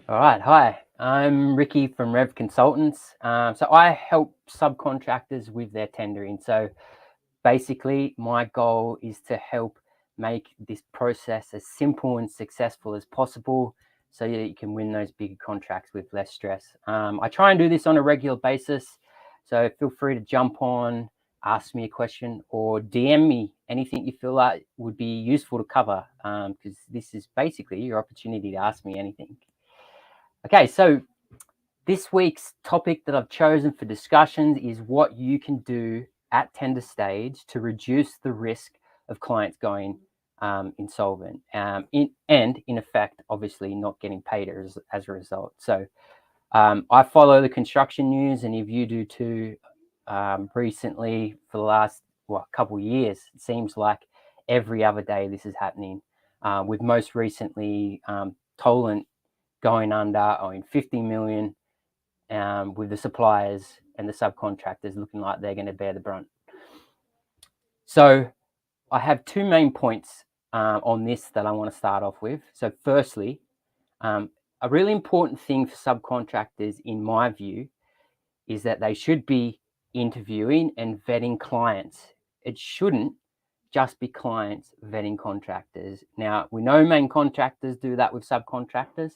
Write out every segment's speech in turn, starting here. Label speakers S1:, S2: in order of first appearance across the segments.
S1: All right, hi. I'm Ricky from Rev Consultants. So I help subcontractors with their tendering. So basically, my goal is to help make this process as simple and successful as possible so that you can win those bigger contracts with less stress. I try and do this on a regular basis. So feel free to jump on, ask me a question, or DM me anything you feel like would be useful to cover, because this is basically your opportunity to ask me anything. Okay, so this week's topic that I've chosen for discussions is what you can do at tender stage to reduce the risk of clients going insolvent, in effect, obviously not getting paid as a result. So I follow the construction news, and if you do too, recently for the last couple of years, it seems like every other day this is happening. With most recently, Toland going under, owing 50 million, with the suppliers and the subcontractors looking like they're going to bear the brunt. So I have two main points on this that I want to start off with. So firstly, a really important thing for subcontractors, in my view, is that they should be interviewing and vetting clients. It shouldn't just be clients vetting contractors. Now, we know main contractors do that with subcontractors.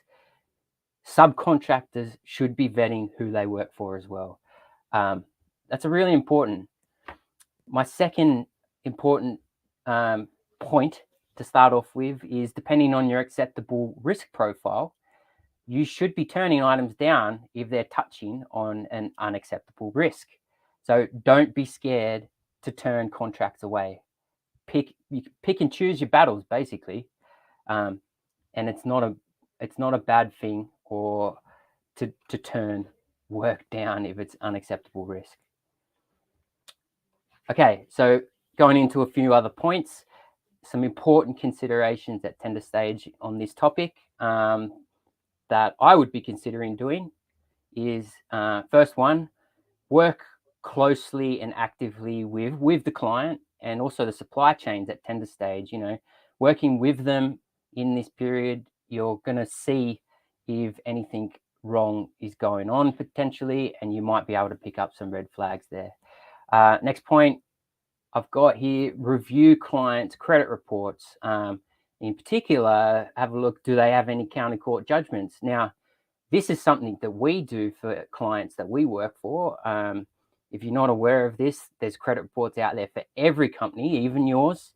S1: Subcontractors should be vetting who they work for as well. That's a really important. My second important point to start off with is, depending on your acceptable risk profile, you should be turning items down if they're touching on an unacceptable risk. So don't be scared to turn contracts away. Pick and choose your battles, basically, and it's not a bad thing or to turn work down if it's unacceptable risk. Okay, so going into a few other points, some important considerations at tender stage on this topic that I would be considering doing is, first one, work closely and actively with the client and also the supply chains at tender stage. Working with them in this period, you're going to see if anything wrong is going on potentially, and you might be able to pick up some red flags there. Next point I've got here: review clients' credit reports. In particular, have a look, do they have any county court judgments? Now, this is something that we do for clients that we work for. If you're not aware of this, there's credit reports out there for every company, even yours.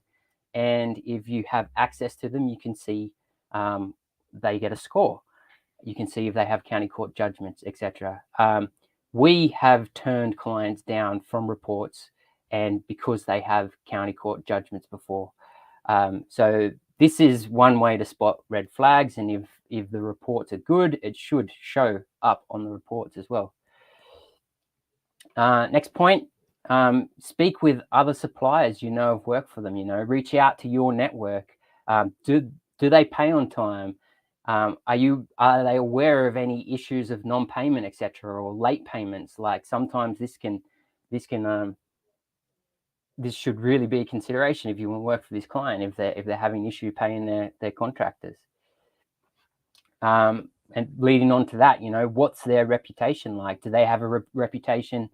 S1: And if you have access to them, you can see they get a score. You can see if they have county court judgments, etc. We have turned clients down from reports, and because they have county court judgments before. So this is one way to spot red flags, and if the reports are good, it should show up on the reports as well. Next point, speak with other suppliers have worked for them. Reach out to your network. Do they pay on time? Are they aware of any issues of non-payment, etc., or late payments? Like, sometimes this should really be a consideration if you want to work for this client, if they're having issue paying their contractors. And leading on to that, what's their reputation like? Do they have a reputation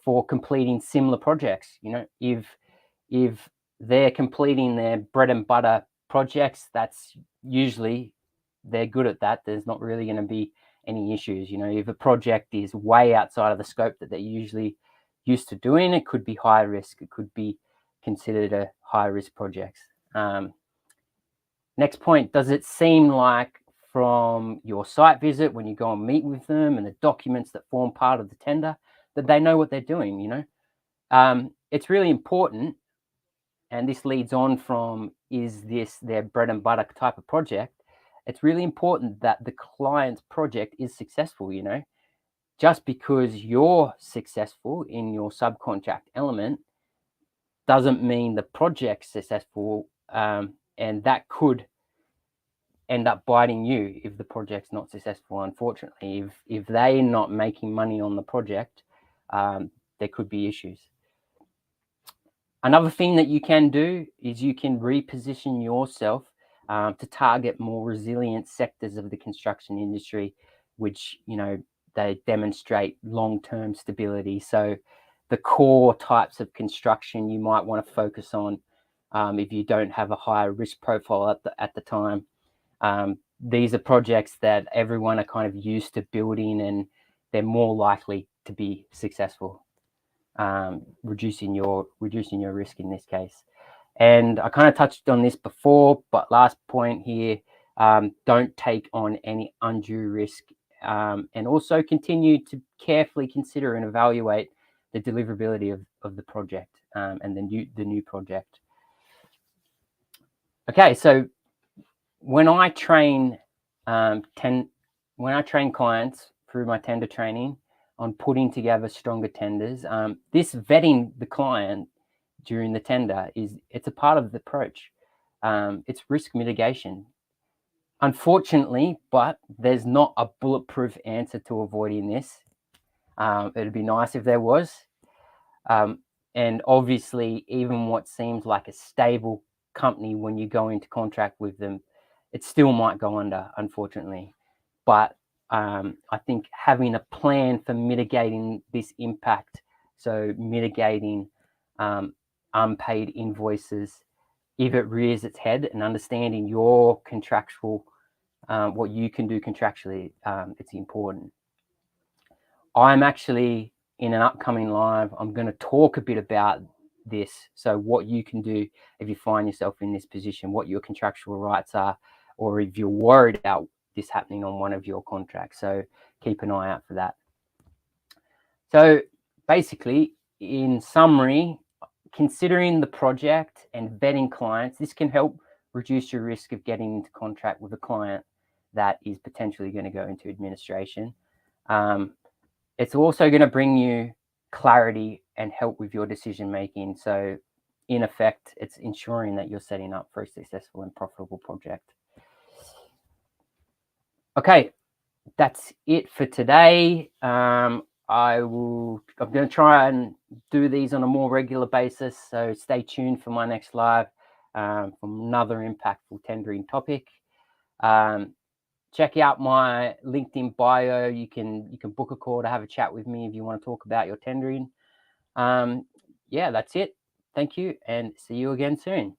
S1: for completing similar projects? If they're completing their bread and butter projects, that's usually they're good at that. There's not really going to be any issues. If a project is way outside of the scope that they're usually used to doing, it could be high risk. It could be considered a high risk project. Next point, does it seem like from your site visit, when you go and meet with them, and the documents that form part of the tender, that they know what they're doing? It's really important, and this leads on from, is this their bread and butter type of project? It's really important that the client's project is successful. Just because you're successful in your subcontract element doesn't mean the project's successful, and that could end up biting you if the project's not successful. Unfortunately, if they're not making money on the project, there could be issues. Another thing that you can do is you can reposition yourself to target more resilient sectors of the construction industry, which, they demonstrate long-term stability. So the core types of construction you might want to focus on, if you don't have a higher risk profile at the time. These are projects that everyone are kind of used to building, and they're more likely to be successful, reducing your risk in this case. And I kind of touched on this before, but last point here, don't take on any undue risk, and also continue to carefully consider and evaluate the deliverability of the project, and the new project. Okay, so when I train clients through my tender training on putting together stronger tenders, this vetting the client during the tender it's a part of the approach. It's risk mitigation. Unfortunately, but there's not a bulletproof answer to avoiding this. It'd be nice if there was. And obviously, even what seems like a stable company, when you go into contract with them, it still might go under, unfortunately. But I think having a plan for mitigating this impact, so mitigating unpaid invoices if it rears its head, and understanding your contractual, what you can do contractually, it's important. I'm actually, in an upcoming live, I'm going to talk a bit about this. So what you can do if you find yourself in this position, what your contractual rights are, or if you're worried about this happening on one of your contracts. So keep an eye out for that. So basically, in summary, considering the project and vetting clients, this can help reduce your risk of getting into contract with a client that is potentially going to go into administration. It's also going to bring you clarity and help with your decision making. So in effect, it's ensuring that you're setting up for a successful and profitable project. Okay, that's it for today. I'm going to try and do these on a more regular basis, so stay tuned for my next live, from another impactful tendering topic. Check out my LinkedIn bio. You can book a call to have a chat with me if you want to talk about your tendering. Yeah, that's it. Thank you, and see you again soon.